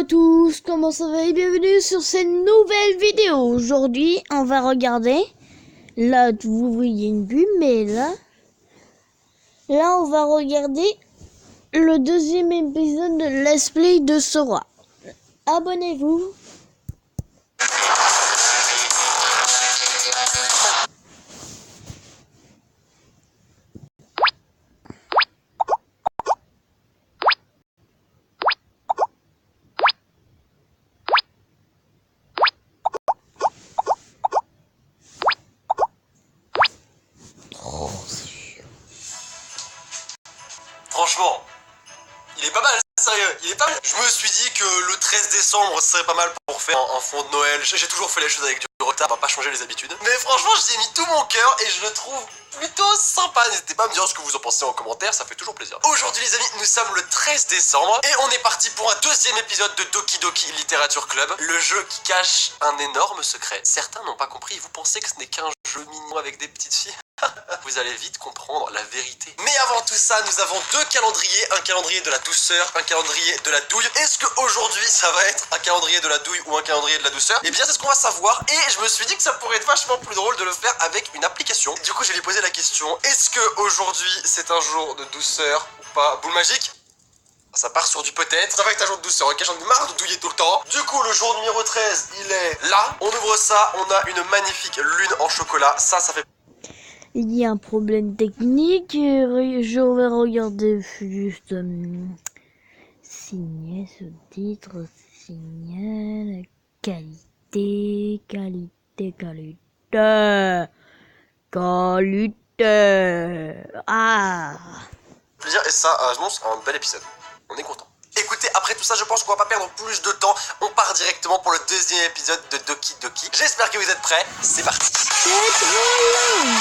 à tous, comment ça va et bienvenue sur cette nouvelle vidéo. Aujourd'hui, on va regarder, là vous voyez une vue, mais là on va regarder le deuxième épisode de Let's Play de Sora. Abonnez-vous. Franchement, il est pas mal, sérieux, il est pas mal. Je me suis dit que le 13 décembre serait pas mal pour faire un fond de Noël. J'ai toujours fait les choses avec du retard, on va pas changer les habitudes. Mais franchement, j'y ai mis tout mon cœur et je le trouve plutôt sympa. N'hésitez pas à me dire ce que vous en pensez en commentaire, ça fait toujours plaisir. Aujourd'hui les amis, nous sommes le 13 décembre et on est parti pour un deuxième épisode de Doki Doki Literature Club, le jeu qui cache un énorme secret. Certains n'ont pas compris, vous pensez que ce n'est qu'un jeu mignon avec des petites filles? Vous allez vite comprendre la vérité. Mais avant tout ça, nous avons deux calendriers. Un calendrier de la douceur, un calendrier de la douille. Est-ce qu'aujourd'hui, ça va être un calendrier de la douille ou un calendrier de la douceur? Eh bien, c'est ce qu'on va savoir. Et je me suis dit que ça pourrait être vachement plus drôle de le faire avec une application. Du coup, je vais lui poser la question. Est-ce qu'aujourd'hui, c'est un jour de douceur ou pas? Boule magique? Ça part sur du peut-être. Ça va être un jour de douceur, ok? J'en ai marre de douiller tout le temps. Du coup, le jour numéro 13, il est là. On ouvre ça. On a une magnifique lune en chocolat. Ça fait... Il y a un problème technique, je vais regarder juste signer ce titre, signal, qualité. Ah, plaisir et ça annonce un bel épisode. On est content. Écoutez, après tout ça, je pense qu'on va pas perdre plus de temps. On part directement pour le deuxième épisode de Doki Doki. J'espère que vous êtes prêts. C'est parti. c'est trop long.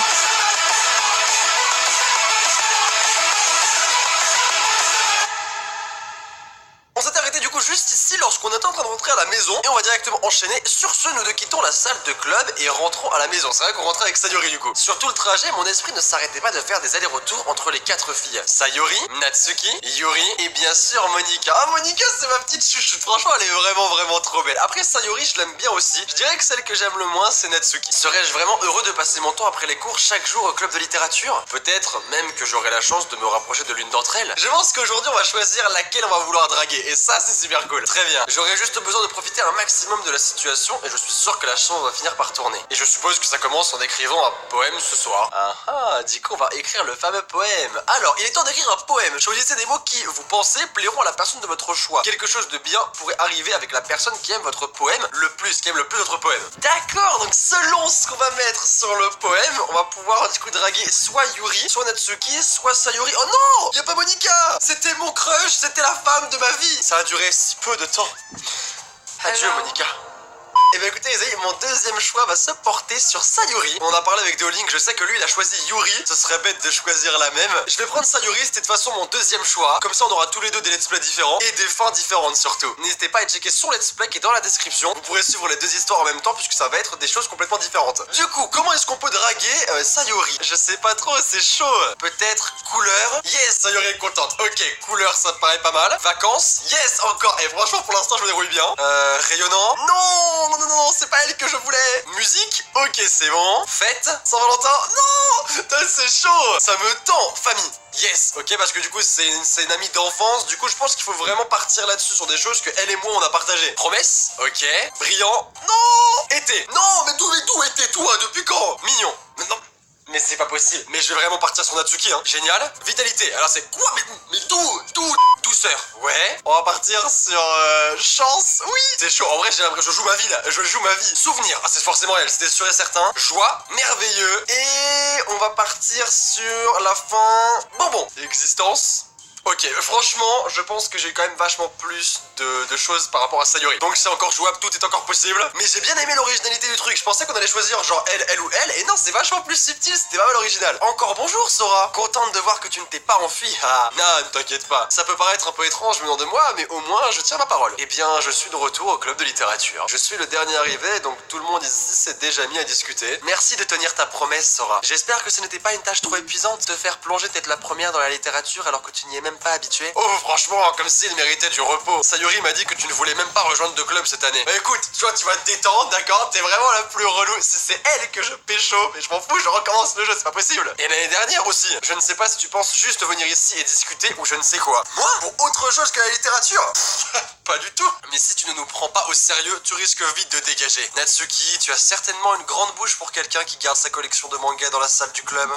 On s'est arrêté du coup juste ici lorsqu'on était en train de rentrer à la maison et on va directement enchaîner. Sur ce, nous quittons la salle de club et rentrons à la maison. C'est vrai qu'on rentrait avec Sayori du coup. Sur tout le trajet, mon esprit ne s'arrêtait pas de faire des allers-retours entre les quatre filles. Sayori, Natsuki, Yuri et bien sûr Monika. Ah, Monika, c'est ma petite chouchoute. Franchement, elle est vraiment trop belle. Après Sayori, je l'aime bien aussi. Je dirais que celle que j'aime le moins, c'est Natsuki. Serais-je vraiment heureux de passer mon temps après les cours chaque jour au club de littérature? Peut-être même que j'aurai la chance de me rapprocher de l'une d'entre elles. Je pense qu'aujourd'hui, on va choisir laquelle on va vouloir draguer. Et ça, c'est super cool. Très bien. J'aurais juste besoin de profiter un maximum de la situation et je suis sûr que la chance va finir par tourner. Et je suppose que ça commence en écrivant un poème ce soir. Ah, du coup, on va écrire le fameux poème. Alors, il est temps d'écrire un poème. Choisissez des mots qui, vous pensez, plairont à la personne de votre choix. Quelque chose de bien pourrait arriver avec la personne qui aime votre poème le plus, qui aime le plus votre poème. D'accord, donc selon ce qu'on va mettre sur le poème, on va pouvoir du coup draguer soit Yuri, soit Natsuki, soit Sayori. Oh non, y a pas Monika. C'était mon crush, c'était la femme de ma vie. Ça a duré si peu de temps. Adieu Monika. Et bien écoutez les amis, mon deuxième choix va se porter sur Sayori. On en a parlé avec Deolink, je sais que lui il a choisi Yuri. Ce serait bête de choisir la même. Je vais prendre Sayori, c'était de toute façon mon deuxième choix. Comme ça on aura tous les deux des let's play différents et des fins différentes surtout. N'hésitez pas à checker son let's play qui est dans la description. Vous pourrez suivre les deux histoires en même temps puisque ça va être des choses complètement différentes. Du coup, comment est-ce qu'on peut draguer Sayori? Je sais pas trop, c'est chaud. Peut-être couleur. Yes, Sayori est contente. Ok, couleur ça me paraît pas mal. Vacances. Yes, encore. Et franchement pour l'instant je me débrouille bien. Rayonnant. Non, c'est pas elle que je voulais. Musique, ok, c'est bon. Fête, Saint-Valentin, non, c'est chaud. Ça me tend. Famille, yes, ok, parce que du coup c'est une amie d'enfance. Du coup je pense qu'il faut vraiment partir là-dessus sur des choses que elle et moi on a partagées. Promesse, ok. Brillant, non. Été, non, mais d'où été toi? Depuis quand? Mignon, non. Mais c'est pas possible. Mais je vais vraiment partir sur Natsuki, hein. Génial. Vitalité. Alors c'est quoi? Mais d'où? Douceur. Ouais. On va partir sur chance. Oui. C'est chaud. En vrai, j'ai l'impression que je joue ma vie là. Je joue ma vie. Souvenir. Ah, c'est forcément elle. C'était sûr et certain. Joie. Merveilleux. Et on va partir sur la fin. Bonbon. Existence. Ok, franchement, je pense que j'ai quand même vachement plus de choses par rapport à Sayori. Donc c'est encore jouable, tout est encore possible. Mais j'ai bien aimé l'originalité du truc. Je pensais qu'on allait choisir genre elle ou elle. Et non, c'est vachement plus subtil, c'était pas mal original. Encore bonjour Sora. Contente de voir que tu ne t'es pas enfui. Ah, non, ne t'inquiète pas. Ça peut paraître un peu étrange venant de moi, mais au moins je tiens ma parole. Eh bien, je suis de retour au club de littérature. Je suis le dernier arrivé, donc tout le monde ici s'est déjà mis à discuter. Merci de tenir ta promesse, Sora. J'espère que ce n'était pas une tâche trop épuisante de te faire plonger d'être la première dans la littérature alors que tu n'y es même pas habitué? Oh franchement, comme s'il méritait du repos. Sayuri m'a dit que tu ne voulais même pas rejoindre de club cette année. Bah écoute, tu vois, tu vas te détendre, d'accord? T'es vraiment la plus relou. C'est elle que je pécho, mais je m'en fous, je recommence le jeu, c'est pas possible. Et l'année dernière aussi. Je ne sais pas si tu penses juste venir ici et discuter ou je ne sais quoi. Moi? Pour autre chose que la littérature? Pas du tout. Mais si tu ne nous prends pas au sérieux, tu risques vite de dégager. Natsuki, tu as certainement une grande bouche pour quelqu'un qui garde sa collection de mangas dans la salle du club.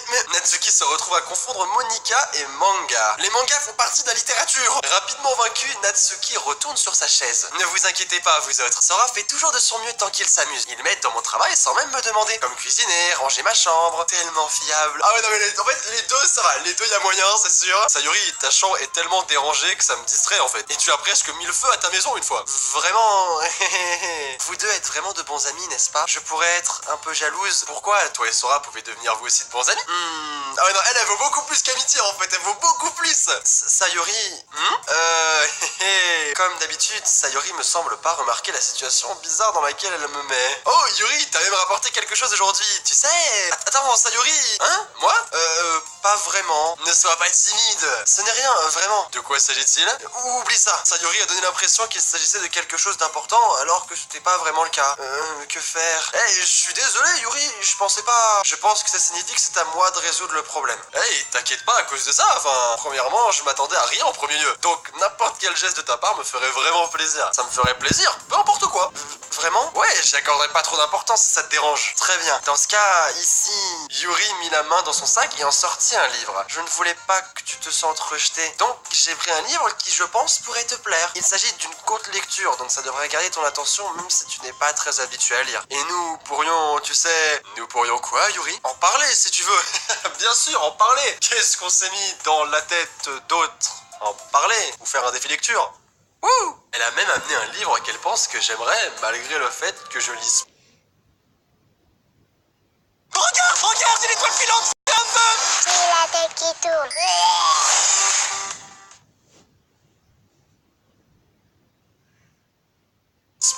Mais Natsuki se retrouve à confondre Monika et manga. Les mangas font partie de la littérature. Rapidement vaincu, Natsuki retourne sur sa chaise. Ne vous inquiétez pas, vous autres. Sora fait toujours de son mieux tant qu'il s'amuse. Il m'aide dans mon travail sans même me demander. Comme cuisiner, ranger ma chambre. Tellement fiable. Ah ouais, non mais en fait, les deux, ça va. Les deux, y a moyen, c'est sûr. Sayuri, ta chambre est tellement dérangée que ça me distrait en fait. Et tu as presque mis le feu à ta maison une fois. Vraiment. Vous deux êtes vraiment de bons amis, n'est-ce pas? Je pourrais être un peu jalouse. Pourquoi toi et Sora pouvez devenir vous aussi de bons amis? Ah ouais, non, elle vaut beaucoup plus qu'amitié en fait. Elle vaut beaucoup plus. Sayuri. Comme d'habitude, Sayuri me semble pas remarquer la situation bizarre dans laquelle elle me met. Oh, Yuri, t'as même rapporté quelque chose aujourd'hui. Tu sais. Attends, Sayuri. Hein? Moi? Pas vraiment. Ne sois pas timide. Ce n'est rien, vraiment. De quoi s'agit-il? Oublie ça. Sayuri a donné l'impression qu'il s'agissait de quelque chose d'important alors que c'était pas vraiment le cas. Que faire? Je suis désolé, Yuri, je pensais pas. Je pense que ça signifie que c'est à moi de résoudre le problème. T'inquiète pas à cause de ça. Enfin, premièrement, je m'attendais à rien en premier lieu. Donc, n'importe quel geste de ta part me ferait vraiment plaisir. Ça me ferait plaisir, peu importe quoi. Vraiment? Ouais, j'y accorderai pas trop d'importance si ça te dérange. Très bien. Dans ce cas, ici, Yuri mit la main dans son sac et en sortit un livre. Je ne voulais pas que tu te sentes rejeté. Donc, j'ai pris un livre qui, je pense, pourrait te plaire. Il s'agit d'une courte lecture, donc ça devrait garder ton attention même si tu n'es pas très habitué à lire. Et nous pourrions, tu sais... Nous pourrions quoi, Yuri? En parler, si tu veux. Bien sûr, en parler. Qu'est-ce qu'on s'est mis dans la tête d'autres? En parler. Ou faire un défi lecture. Ouh! Elle a même amené un livre qu'elle pense que j'aimerais, malgré le fait que je lise. Regarde, c'est l'étoile filante! C'est un peu! C'est la tête qui tourne.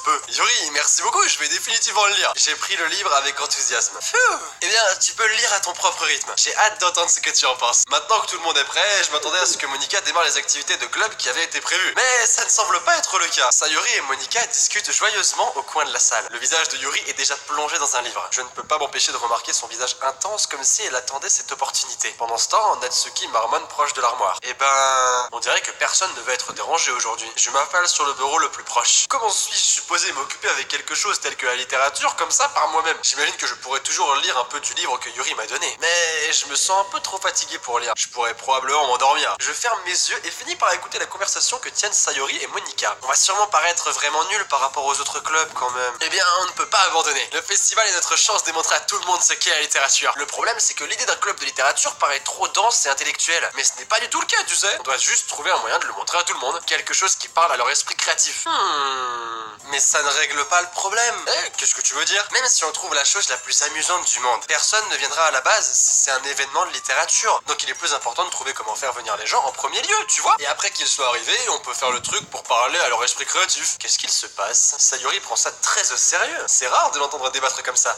Peu. Yuri, merci beaucoup, je vais définitivement le lire. J'ai pris le livre avec enthousiasme. Phew. Eh bien, tu peux le lire à ton propre rythme. J'ai hâte d'entendre ce que tu en penses. Maintenant que tout le monde est prêt, je m'attendais à ce que Monika démarre les activités de club qui avaient été prévues. Mais ça ne semble pas être le cas. Sayuri et Monika discutent joyeusement au coin de la salle. Le visage de Yuri est déjà plongé dans un livre. Je ne peux pas m'empêcher de remarquer son visage intense comme si elle attendait cette opportunité. Pendant ce temps, Natsuki marmonne proche de l'armoire. Eh ben... On dirait que personne ne veut être dérangé aujourd'hui. Je m'affale sur le bureau le plus proche. Comment suis-je supposé m'occuper avec quelque chose tel que la littérature comme ça par moi-même? J'imagine que je pourrais toujours lire un peu du livre que Yuri m'a donné. Mais je me sens un peu trop fatigué pour lire. Je pourrais probablement m'endormir. Je ferme mes yeux et finis par écouter la conversation que tiennent Sayuri et Monika. On va sûrement paraître vraiment nul par rapport aux autres clubs quand même. Eh bien, on ne peut pas abandonner. Le festival est notre chance de démontrer à tout le monde ce qu'est la littérature. Le problème, c'est que l'idée d'un club de littérature paraît trop dense et intellectuelle. Mais ce n'est pas du tout le cas, tu sais. On doit juste trouver un moyen de le montrer à tout le monde. Quelque chose qui parle à leur esprit créatif. Mais ça ne règle pas le problème. Qu'est-ce que tu veux dire? Même si on trouve la chose la plus amusante du monde, personne ne viendra à la base si c'est un événement de littérature. Donc il est plus important de trouver comment faire venir les gens en premier lieu, tu vois? Et après qu'ils soient arrivés, on peut faire le truc pour parler à leur esprit créatif. Qu'est-ce qu'il se passe? Sayuri prend ça très au sérieux. C'est rare de l'entendre débattre comme ça.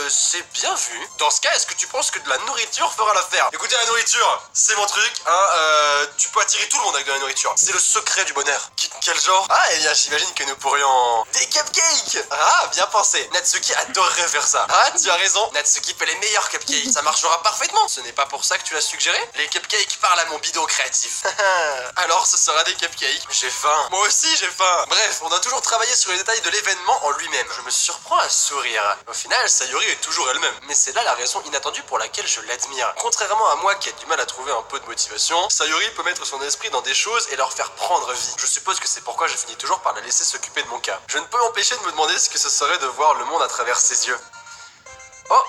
C'est bien vu. Dans ce cas, est-ce que tu penses que de la nourriture fera l'affaire? Écoutez, la nourriture, c'est mon truc, hein. Tu peux attirer tout le monde avec de la nourriture. C'est le secret du bonheur. Quel genre? Ah, eh bien, j'imagine que nous pourrions... Des cupcakes! Ah, bien pensé. Natsuki adorerait faire ça. Ah, tu as raison. Natsuki fait les meilleurs cupcakes. Ça marchera parfaitement. Ce n'est pas pour ça que tu l'as suggéré? Les cupcakes parlent à mon bidon créatif. Alors, ce sera des cupcakes. J'ai faim. Moi aussi, j'ai faim. Bref, on a toujours travaillé sur les détails de l'événement en lui-même. Je me surprends à sourire. Au final, Sayuri est toujours elle-même. Mais c'est là la raison inattendue pour laquelle je l'admire. Contrairement à moi qui a du mal à trouver un peu de motivation, Sayuri peut mettre son esprit dans des choses et leur faire prendre vie. Je suppose que c'est pourquoi je finis toujours par la laisser s'occuper de mon cas. Je ne peux m'empêcher de me demander ce que ce serait de voir le monde à travers ses yeux. Oh!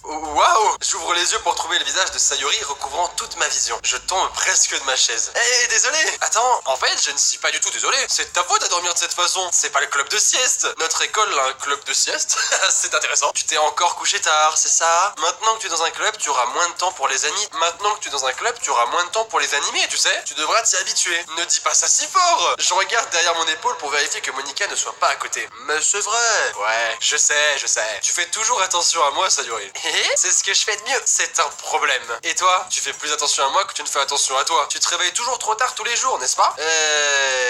Waouh! J'ouvre les yeux pour trouver le visage de Sayuri recouvrant toute ma vision. Je tombe presque de ma chaise. Désolé! Attends, en fait, je ne suis pas du tout désolé. C'est ta faute à dormir de cette façon. C'est pas le club de sieste. Notre école a un club de sieste. C'est intéressant. Tu t'es encore couché tard, c'est ça? Maintenant que tu es dans un club, tu auras moins de temps pour les amis. Maintenant que tu es dans un club, tu auras moins de temps pour les animés, tu sais? Tu devras t'y habituer. Ne dis pas ça si fort! Je regarde derrière mon épaule pour vérifier que Monika ne soit pas à côté. Mais c'est vrai! Ouais, je sais. Tu fais toujours attention à moi, Sayuri. C'est ce que je fais de mieux. C'est un problème. Et toi, tu fais plus attention à moi que tu ne fais attention à toi. Tu te réveilles toujours trop tard tous les jours, n'est-ce pas?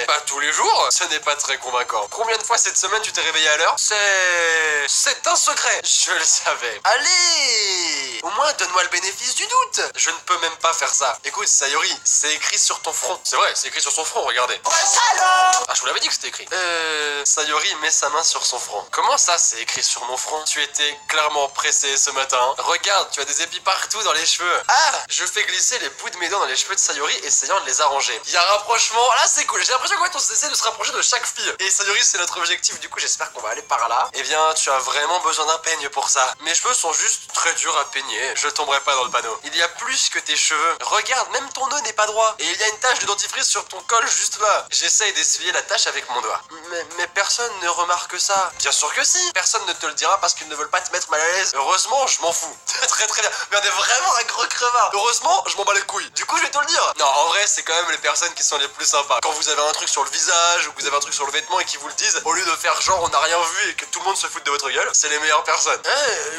Pas tous les jours. Ce n'est pas très convaincant. Combien de fois cette semaine tu t'es réveillé à l'heure? C'est un secret. Je le savais. Allez! Au moins, donne-moi le bénéfice du doute. Je ne peux même pas faire ça. Écoute, Sayori, c'est écrit sur ton front. C'est vrai, c'est écrit sur son front, regardez. Ah, je vous l'avais dit que c'était écrit. Sayori met sa main sur son front. Comment ça, c'est écrit sur mon front? Tu étais clairement pressé ce matin. Regarde, tu as des épis partout dans les cheveux. Ah! Je fais glisser les bouts de mes dents dans les cheveux de Sayori, essayant de les arranger. Il y a un rapprochement. Là, c'est cool. J'ai l'impression qu'en fait, on essaie de se rapprocher de chaque fille. Et Sayori, c'est notre objectif. Du coup, j'espère qu'on va aller par là. Eh bien, tu as vraiment besoin d'un peigne pour ça. Mes cheveux sont juste très durs à peigner. Je tomberai pas dans le panneau. Il y a plus que tes cheveux. Regarde, même ton nœud n'est pas droit. Et il y a une tache de dentifrice sur ton col juste là. J'essaye d'essuyer la tache avec mon doigt. Mais personne ne remarque ça. Bien sûr que si. Personne ne te le dira parce qu'ils ne veulent pas te mettre mal à l'aise. Heureusement, je m'en fous. Très bien. Mais on est vraiment un gros crevard. Heureusement, je m'en bats les couilles. Du coup, je vais te le dire. Non, en vrai, c'est quand même les personnes qui sont les plus sympas. Quand vous avez un truc sur le visage ou que vous avez un truc sur le vêtement et qu'ils vous le disent, au lieu de faire genre on n'a rien vu et que tout le monde se fout de votre gueule, c'est les meilleures personnes.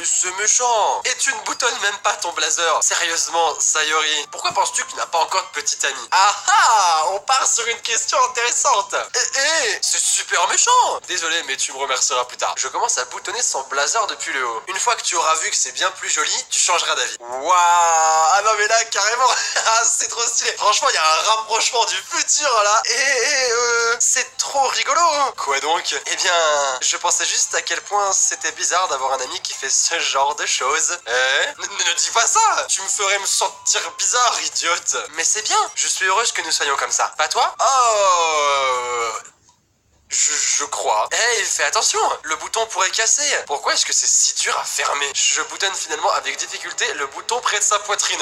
C'est méchant. Et tu ne boutonnes même pas ton blazer. Sérieusement, Sayori, pourquoi penses-tu que tu n'as pas encore de petite amie? On part sur une question intéressante. C'est super méchant. Désolé, mais tu me remercieras plus tard. Je commence à boutonner son blazer depuis le haut. Une fois que tu auras vu que c'est bien plus joli, tu changeras d'avis. Waouh! Ah non mais là, carrément, c'est trop stylé. Franchement, il y a un rapprochement du futur là. C'est trop rigolo. Quoi donc? Eh bien, je pensais juste à quel point c'était bizarre d'avoir un ami qui fait ce genre de choses. Ne dis pas ça. Tu me ferais me sentir bizarre, idiote. Mais c'est bien. Je suis heureuse que nous soyons comme ça. Pas toi? Je crois. Fais attention, le bouton pourrait casser. Pourquoi est-ce que c'est si dur à fermer? Je boutonne finalement avec difficulté le bouton près de sa poitrine.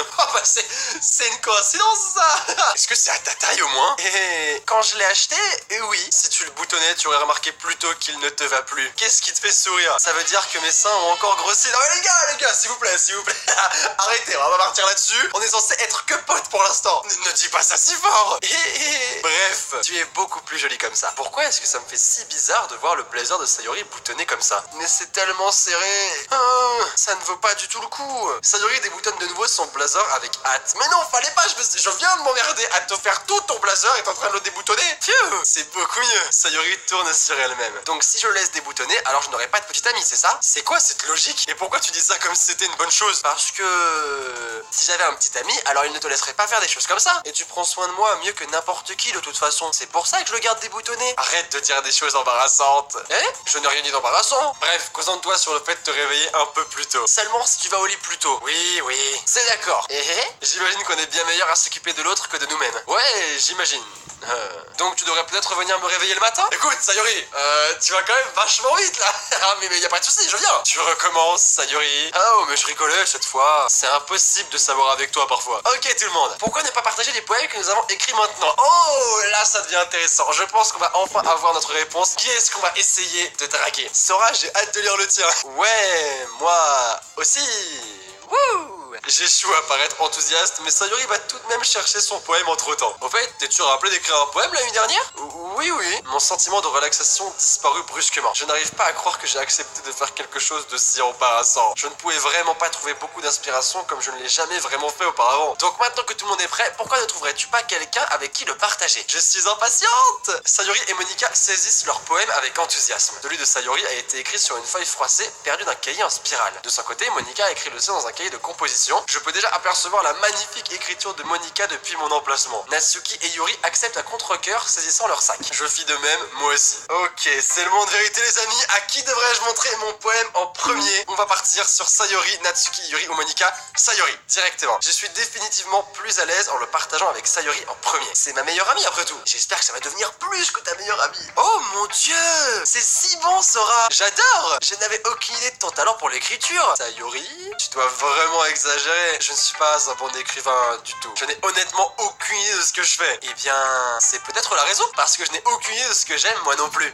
C'est une coïncidence ça. Est-ce que c'est à ta taille au moins? Et quand je l'ai acheté, oui. Si tu le boutonnais, tu aurais remarqué plus tôt qu'il ne te va plus. Qu'est-ce qui te fait sourire? Ça veut dire que mes seins ont encore grossi. Non mais les gars, s'il vous plaît. Arrêtez, on va partir là-dessus. On est censé être que potes pour l'instant. Ne dis pas ça si fort. Bref, tu es beaucoup plus jolie comme ça. Pourquoi est-ce que ça me fait si bizarre de voir le blazer de Sayori boutonné comme ça? Mais c'est tellement serré. Ça ne vaut pas du tout le coup. Sayori déboutonne de nouveau son blazer avec hâte. Mais non, fallait pas, je viens de m'emmerder à te faire tout ton blazer et t'es en train de le déboutonner. C'est beaucoup mieux. Sayori tourne sur elle-même. Donc si je le laisse déboutonner, alors je n'aurai pas de petite amie, c'est ça? C'est quoi cette logique? Et pourquoi tu dis ça comme si c'était une bonne chose? Parce que si j'avais un petit ami, alors il ne te laisserait pas faire des choses comme ça. Et tu prends soin de moi mieux que n'importe qui de toute façon. C'est pour ça que je le garde déboutonné. Arrête de dire des choses embarrassantes. Je n'ai rien dit d'embarrassant. Bref, concentre-toi sur le fait de te réveiller un peu plus tôt. Seulement si tu vas au lit plus tôt. Oui, c'est d'accord. J'imagine qu'on est bien meilleur à s'occuper de l'autre que de nous-mêmes. Ouais, j'imagine. Donc tu devrais peut-être venir me réveiller le matin? Écoute, Sayori, tu vas quand même vachement vite là. mais y a pas de souci, je viens. Tu recommences, Sayori. Mais je rigolais cette fois. C'est impossible de savoir avec toi parfois. Ok tout le monde, pourquoi ne pas partager les poèmes que nous avons écrits maintenant? Là ça devient intéressant. Je pense qu'on va enfin avoir notre réponse. Qui est-ce qu'on va essayer de draguer? Sora, j'ai hâte de lire le tien. Ouais, moi aussi. Wouh! J'échoue à paraître enthousiaste, mais Sayori va tout de même chercher son poème entre temps. Au fait, t'es-tu rappelé d'écrire un poème la nuit dernière? Oui. Mon sentiment de relaxation disparut brusquement. Je n'arrive pas à croire que j'ai accepté de faire quelque chose de si embarrassant. Je ne pouvais vraiment pas trouver beaucoup d'inspiration comme je ne l'ai jamais vraiment fait auparavant. Donc maintenant que tout le monde est prêt, pourquoi ne trouverais-tu pas quelqu'un avec qui le partager? Je suis impatiente! Sayori et Monika saisissent leur poème avec enthousiasme. Celui de Sayori a été écrit sur une feuille froissée perdue d'un cahier en spirale. De son côté, Monika a écrit le sien dans un cahier de composition. Je peux déjà apercevoir la magnifique écriture de Monika depuis mon emplacement. Natsuki et Yuri acceptent à contre-cœur, saisissant leur sac. Je fis de même, moi aussi. Ok, c'est le moment de vérité les amis. À qui devrais-je montrer mon poème en premier? On va partir sur Sayori, Natsuki, Yuri ou Monika. Sayori, directement. Je suis définitivement plus à l'aise en le partageant avec Sayori en premier. C'est ma meilleure amie après tout. J'espère que ça va devenir plus que ta meilleure amie. Oh mon dieu, c'est si bon Sora. J'adore. Je n'avais aucune idée de ton talent pour l'écriture. Sayori, tu dois vraiment exagérer. exagérer. Je ne suis pas un bon écrivain du tout. Je n'ai honnêtement aucune idée de ce que je fais. Eh bien, c'est peut-être la raison, parce que je n'ai aucune idée de ce que j'aime, moi non plus.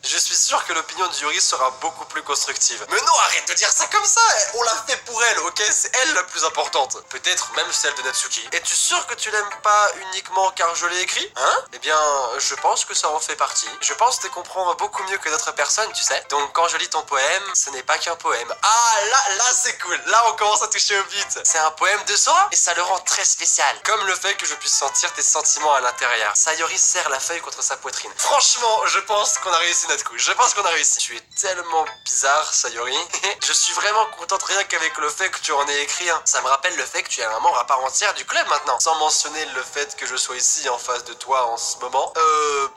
Je suis sûr que l'opinion de Yuri sera beaucoup plus constructive. Mais non, arrête de dire ça comme ça. On l'a fait pour elle, ok? C'est elle la plus importante. Peut-être même celle de Natsuki. Es-tu sûr que tu l'aimes pas uniquement car je l'ai écrit? Hein? Eh bien, je pense que ça en fait partie. Je pense te comprendre beaucoup mieux que d'autres personnes, tu sais. Donc quand je lis ton poème, ce n'est pas qu'un poème. Ah, là c'est cool. Là, on commence à toucher au but. C'est un poème de Sora et ça le rend très spécial. Comme le fait que je puisse sentir tes sentiments à l'intérieur. Sayori serre la feuille contre sa poitrine. Franchement, je pense qu'on a réussi notre coup. Je pense qu'on a réussi. Tu es tellement bizarre, Sayori. Je suis vraiment contente rien qu'avec le fait que tu en aies écrit un. Ça me rappelle le fait que tu es un membre à part entière du club maintenant. Sans mentionner le fait que je sois ici en face de toi en ce moment.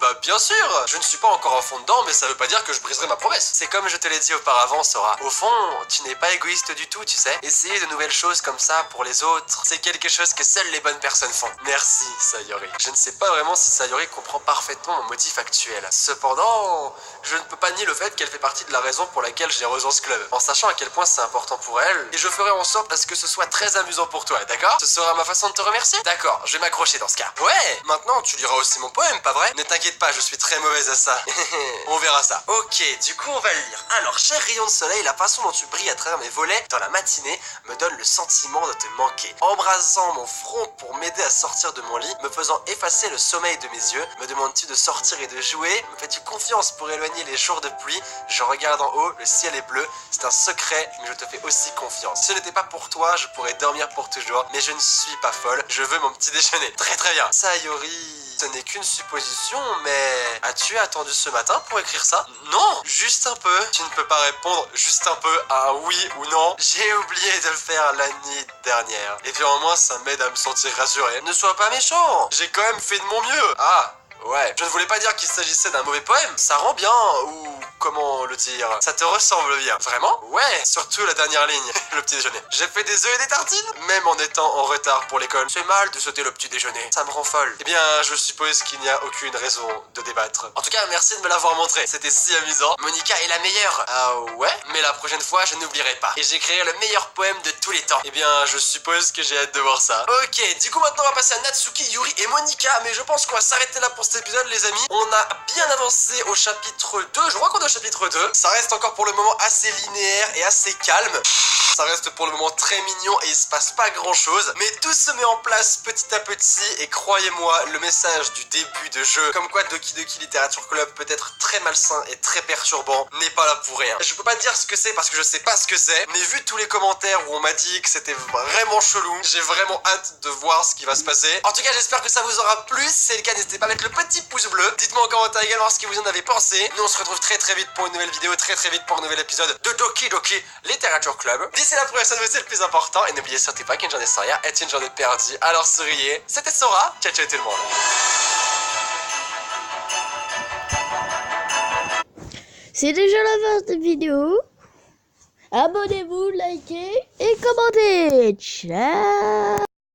Bah bien sûr. Je ne suis pas encore à fond dedans, mais ça veut pas dire que je briserai ma promesse. C'est comme je te l'ai dit auparavant, Sora. Au fond, tu n'es pas égoïste du tout, tu sais. Essayer de nouvelles choses comme ça pour les autres, c'est quelque chose que seules les bonnes personnes font. Merci, Sayori. Je ne sais pas vraiment si Sayori comprend parfaitement mon motif actuel. Cependant, je ne peux pas nier le fait qu'elle fait partie de la raison pour laquelle j'ai rejoint ce club. En sachant à quel point c'est important pour elle, et je ferai en sorte à ce que ce soit très amusant pour toi, d'accord? Ce sera ma façon de te remercier? D'accord, je vais m'accrocher dans ce cas. Ouais, maintenant tu liras aussi mon poème, pas vrai? Ne t'inquiète pas, je suis très mauvaise à ça. On verra ça. Ok, du coup on va le lire. Alors, cher rayon de soleil, la façon dont tu brilles à travers mes volets dans la matinée me donne le sentiment de te manquer. Embrasant mon front pour m'aider à sortir de mon lit, me faisant effacer le sommeil de mes yeux, me demandes-tu de sortir et de jouer? Me fais-tu confiance pour éloigner les jours de pluie? Je regarde en haut, le ciel est bleu, c'est un secret, mais je te fais aussi confiance. Si ce n'était pas pour toi, je pourrais dormir pour toujours, mais je ne suis pas folle, je veux mon petit déjeuner. Très très bien. Sayori... Ce n'est qu'une supposition, mais as-tu attendu ce matin pour écrire ça? Non, juste un peu. Tu ne peux pas répondre juste un peu à un oui ou non. J'ai oublié de le faire la nuit dernière. Et puis au moins ça m'aide à me sentir rassuré. Ne sois pas méchant, j'ai quand même fait de mon mieux. Ah, ouais. Je ne voulais pas dire qu'il s'agissait d'un mauvais poème. Ça rend bien, ou... comment le dire? Ça te ressemble bien. Vraiment? Ouais, surtout la dernière ligne, le petit déjeuner. J'ai fait des œufs et des tartines, même en étant en retard pour l'école. C'est mal de sauter le petit déjeuner. Ça me rend folle. Eh bien, je suppose qu'il n'y a aucune raison de débattre. En tout cas, merci de me l'avoir montré. C'était si amusant. Monica est la meilleure. Ah ouais? Mais la prochaine fois, je n'oublierai pas. Et j'écrirai le meilleur poème de tous les temps. Eh bien, je suppose que j'ai hâte de voir ça. Ok, du coup, maintenant, on va passer à Natsuki, Yuri et Monica. Mais je pense qu'on va s'arrêter là pour cet épisode, les amis. On a bien avancé au chapitre 2. Je crois qu'on est au chapitre 2. Ça reste encore pour le moment assez linéaire et assez calme. Ça reste pour le moment très mignon et il se passe pas grand chose. Mais tout se met en place petit à petit. Et croyez-moi, le message du début de jeu, comme quoi Doki Doki Literature Club peut être très malsain et très perturbant, n'est pas là pour rien. Je peux pas dire ce que c'est parce que je sais pas ce que c'est. Mais vu tous les commentaires où on m'a dit que c'était vraiment chelou, j'ai vraiment hâte de voir ce qui va se passer. En tout cas, j'espère que ça vous aura plu. Si c'est le cas, n'hésitez pas à mettre le petit pouce bleu. Dites-moi en commentaire également ce que vous en avez pensé. Nous on se retrouve très très vite pour une nouvelle vidéo, très très vite pour un nouvel épisode de Doki Doki Literature Club. D'ici la prochaine fois, c'est le plus important. Et n'oubliez surtout pas qu'une journée sans rien est une journée perdue. Alors souriez. C'était Sora. Ciao ciao tout le monde. C'est déjà la fin de cette vidéo. Abonnez-vous, likez et commentez. Ciao.